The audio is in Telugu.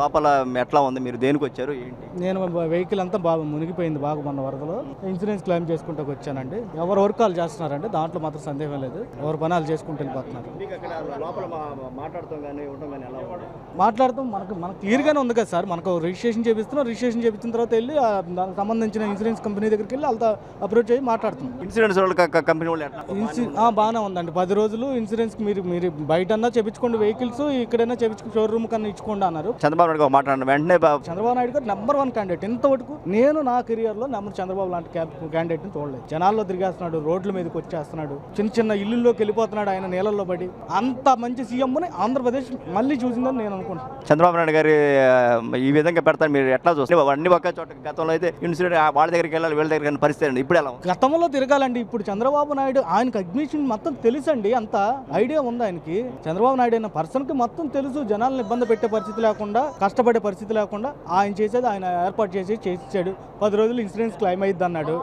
లోపల ఎట్లా ఉంది? మీరు దేనికి వచ్చారు ఏంటి? నేను వెహికల్ అంతా బాగా మునిగిపోయింది బాగా మొన్న వరదలో. ఇన్సూరెన్స్ క్లెయిమ్ చేసుకుంటూ వచ్చానండి. ఎవరు వర్క్ వాళ్ళు చేస్తున్నారండి, దాంట్లో మాత్రం సందేహం లేదు. ఎవరు పనాలు చేసుకుంటూ వెళ్ళిపోతున్నారు. మాట్లాడుతాం మనకు క్లియర్గానే ఉంది కదా సార్. మనకు రిజిస్ట్రేషన్ చేపిస్తున్నాం. రిజిస్ట్రేషన్ చేపించిన తర్వాత వెళ్ళి దానికి సంబంధించిన ఇన్సూరెన్స్ కంపెనీ దగ్గరికి వెళ్ళి వాళ్ళతో అప్రోచ్ చేసి మాట్లాడుతున్నాం. ఇన్సూరెన్స్ కంపెనీ వాళ్ళు ఎట్లా? బాగానే ఉందండి. 10 రోజులు ఇన్సూరెన్స్కి మీరు బయటన్నా చేపించుకోండి, వెహికల్స్ ఇక్కడైనా చేపించుకుని షోరూమ్ కన్నా ఇచ్చుకోండి అన్నారు. చంద్రబాబు నాయుడు గారు మాట్లాడిన వెంటనే చంద్రబాబు నాయుడు గారు నెంబర్ 1 క్యాండిడేట్. ఇంతవరకు నేను నా కెరియర్లో చంద్రబాబు లాంటి క్యాండిడేట్ని చూడలేదు. జనాల్లో తిరిగేస్తున్నాడు, రోడ్ల మీదకి వచ్చేస్తున్నాడు, చిన్న ఇల్లుల్లోకి వెళ్ళిపోతున్నాడు ఆయన నీళ్ళల్లో పడి. అంత మంచి సీఎంని ఆంధ్రప్రదేశ్ మళ్ళీ చూసిందని నేను అనుకుంటున్నాను. చంద్రబాబు నాయుడు గారు ఈ విధంగా పెడతారు, మీరు ఎట్లా చూస్తారు? అన్ని ఒక్క చోట గతంలో అయితే ఇన్సూరెన్స్ వాళ్ళ దగ్గరికి వెళ్ళాలి, వీళ్ళ దగ్గర పరిస్థితి అండి. ఇప్పుడు ఎలా? గతంలో తిరగాలండి. ఇప్పుడు చంద్రబాబు నాయుడు ఆయనకు అడ్మిషన్ మొత్తం తెలుసండి, అంత ఐడియా ఉంది ఆయనకి. చంద్రబాబు నాయుడు అయిన పర్సన్కి మొత్తం తెలుసు. జనాలను ఇబ్బంది పెట్టే పరిస్థితి లేకుండా, కష్టపడే పరిస్థితి లేకుండా ఆయన చేసేది ఆయన ఏర్పాటు చేసి చేసిచ్చాడు. 10 రోజులు ఇన్సూరెన్స్ క్లెయిమ్ అయ్యిద్ది అన్నాడు.